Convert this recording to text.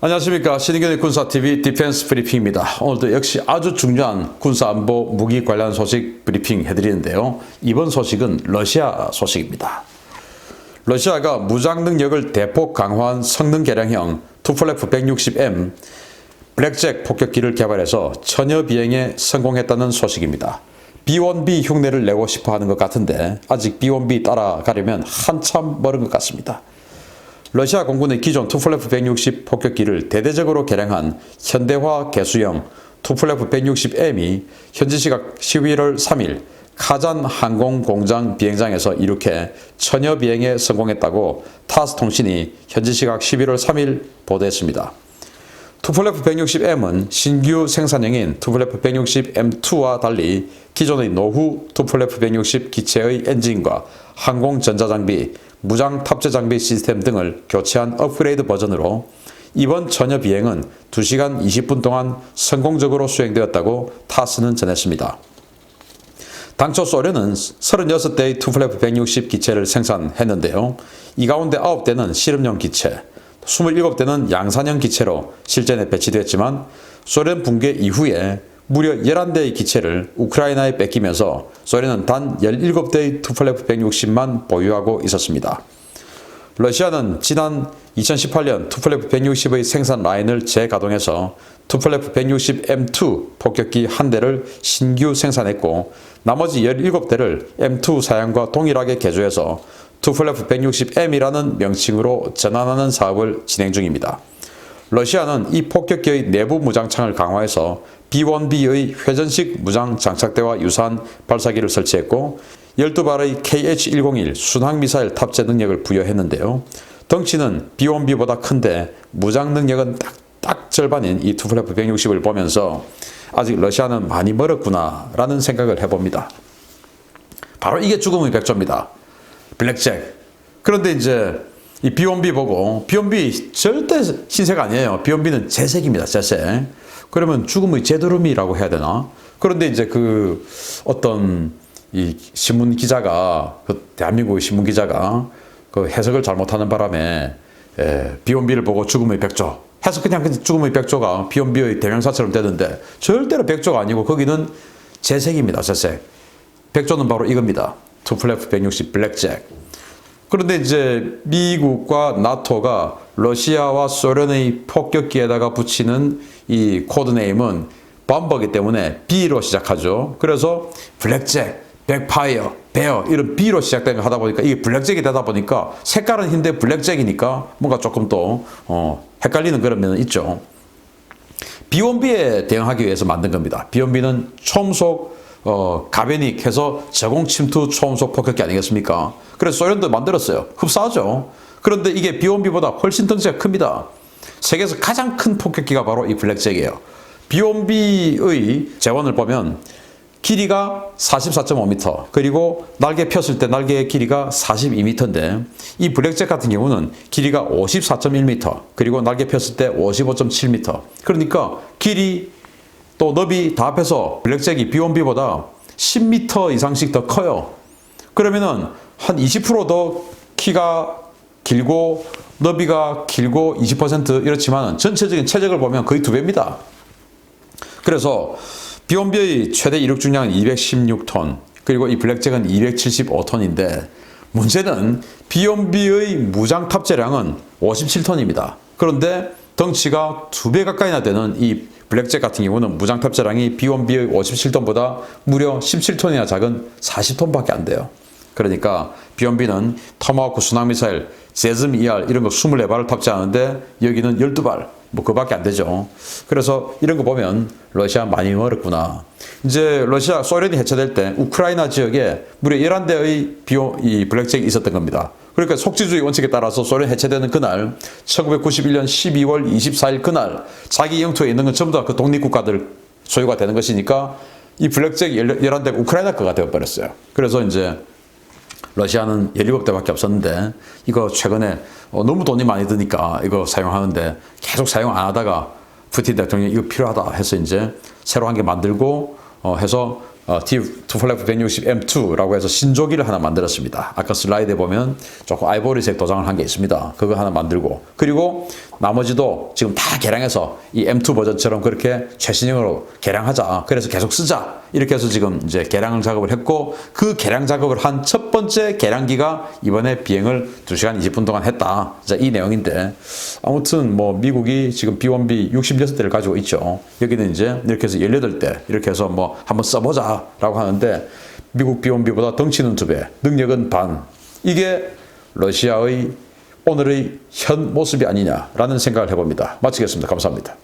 안녕하십니까. 신의균의 군사TV 디펜스 브리핑입니다. 오늘도 역시 아주 중요한 군사안보 무기 관련 소식 브리핑 해드리는데요. 이번 소식은 러시아 소식입니다. 러시아가 무장 능력을 대폭 강화한 성능 개량형 투플레프 160M 블랙잭 폭격기를 개발해서 처녀 비행에 성공했다는 소식입니다. B1B 흉내를 내고 싶어 하는 것 같은데 아직 B1B 따라가려면 한참 멀은 것 같습니다. 러시아 공군의 기존 투플레프 160 폭격기를 대대적으로 개량한 현대화 개수형 투플레프 160M이 현지 시각 11월 3일 카잔 항공공장 비행장에서 이륙해 처녀 비행에 성공했다고 타스 통신이 현지 시각 11월 3일 보도했습니다. 투플레프 160M은 신규 생산형인 투플레프 160M2와 달리 기존의 노후 투플레프 160 기체의 엔진과 항공 전자장비, 무장 탑재 장비 시스템 등을 교체한 업그레이드 버전으로 이번 처녀 비행은 2시간 20분 동안 성공적으로 수행되었다고 타스는 전했습니다. 당초 소련은 36대의 투플레프 160 기체를 생산했는데요. 이 가운데 9대는 실험용 기체, 27대는 양산형 기체로 실전에 배치되었지만 소련 붕괴 이후에 무려 11대의 기체를 우크라이나에 뺏기면서 소련은 단 17대의 투플레프 160만 보유하고 있었습니다. 러시아는 지난 2018년 투플레프 160의 생산 라인을 재가동해서 투플레프 160M2 폭격기 한 대를 신규 생산했고 나머지 17대를 M2 사양과 동일하게 개조해서 투플레프 160M이라는 명칭으로 전환하는 사업을 진행 중입니다. 러시아는 이 폭격기의 내부 무장창을 강화해서 B1B의 회전식 무장 장착대와 유사한 발사기를 설치했고 12발의 KH-101 순항미사일 탑재 능력을 부여했는데요. 덩치는 B1B보다 큰데 무장 능력은 딱 절반인 이 투플레프 160을 보면서 아직 러시아는 많이 멀었구나 라는 생각을 해봅니다. 바로 이게 죽음의 백조입니다. 블랙잭. 그런데 이제 이 B1B 보고 B1B 절대 흰색 아니에요. B1B는 재색입니다. 재색. 그러면 죽음의 제드름이라고 해야 되나? 그런데 이제 그 어떤 이 신문 기자가 그 대한민국의 신문 기자가 그 해석을 잘못하는 바람에 B1B를 보고 죽음의 백조 해서 그냥 죽음의 백조가 B1B의 대명사처럼 되는데 절대로 백조가 아니고 거기는 재색입니다. 재색. 백조는 바로 이겁니다. 투플레프 160 블랙잭. 그런데 이제 미국과 나토가 러시아와 소련의 폭격기에다가 붙이는 이 코드네임은 범버기 때문에 B로 시작하죠. 그래서 블랙잭, 백파이어, 베어 이런 B로 시작된 거 하다 보니까 이게 블랙잭이 되다 보니까 색깔은 흰데 블랙잭이니까 뭔가 조금 또 헷갈리는 그런 면은 있죠. B1B에 대응하기 위해서 만든 겁니다. B1B는 초음속 가베닉 해서 저공 침투 초음속 폭격기 아니겠습니까? 그래서 소련도 만들었어요. 흡사하죠. 그런데 이게 B1B보다 훨씬 덩치가 큽니다. 세계에서 가장 큰 폭격기가 바로 이 블랙잭이에요. B1B의 재원을 보면 길이가 44.5m 그리고 날개 폈을 때 날개의 길이가 42m인데 이 블랙잭 같은 경우는 길이가 54.1m 그리고 날개 폈을 때 55.7m 그러니까 길이 또 너비 다 합해서 블랙잭이 B1B보다 10m 이상씩 더 커요. 그러면은 한 20% 더 키가 길고 너비가 길고 20% 이렇지만 전체적인 체적을 보면 거의 2배입니다. 그래서 B1B의 최대 이륙 중량은 216톤 그리고 이 블랙잭은 275톤인데 문제는 B1B의 무장 탑재량은 57톤입니다. 그런데 덩치가 2배 가까이나 되는 이 블랙잭 같은 경우는 무장 탑재량이 B1B의 57톤보다 무려 17톤이나 작은 40톤밖에 안 돼요. 그러니까 B1B는 토마호크 순항미사일, 세즘 ER 이런 거 24발을 탑재하는데 여기는 12발, 뭐 그밖에 안 되죠. 그래서 이런 거 보면 러시아 많이 멀었구나. 이제 러시아, 소련이 해체될 때 우크라이나 지역에 무려 11대의 이 블랙잭이 있었던 겁니다. 그러니까 속지주의 원칙에 따라서 소련 해체되는 그날 1991년 12월 24일 그날 자기 영토에 있는 건 전부 다 그 독립국가들 소유가 되는 것이니까 이 블랙잭 11대가 우크라이나 거가 되어버렸어요. 그래서 이제 러시아는 17대밖에 없었는데 이거 최근에 너무 돈이 많이 드니까 이거 사용하는데 계속 사용 안 하다가 푸틴 대통령이 이거 필요하다 해서 이제 새로 한 개 만들고 해서 투플레프 160M2라고 해서 신조기를 하나 만들었습니다. 아까 슬라이드에 보면 조금 아이보리색 도장을 한 게 있습니다. 그거 하나 만들고 그리고 나머지도 지금 다 개량해서 이 M2 버전처럼 그렇게 최신형으로 개량하자. 그래서 계속 쓰자. 이렇게 해서 지금 이제 개량 작업을 했고, 그 개량 작업을 한 첫 번째 개량기가 이번에 비행을 2시간 20분 동안 했다. 자, 이 내용인데, 아무튼 뭐 미국이 지금 B1B 66대를 가지고 있죠. 여기는 이제 이렇게 해서 18대, 이렇게 해서 뭐 한번 써보자라고 하는데, 미국 B1B보다 덩치는 2배, 능력은 반. 이게 러시아의 오늘의 현 모습이 아니냐라는 생각을 해봅니다. 마치겠습니다. 감사합니다.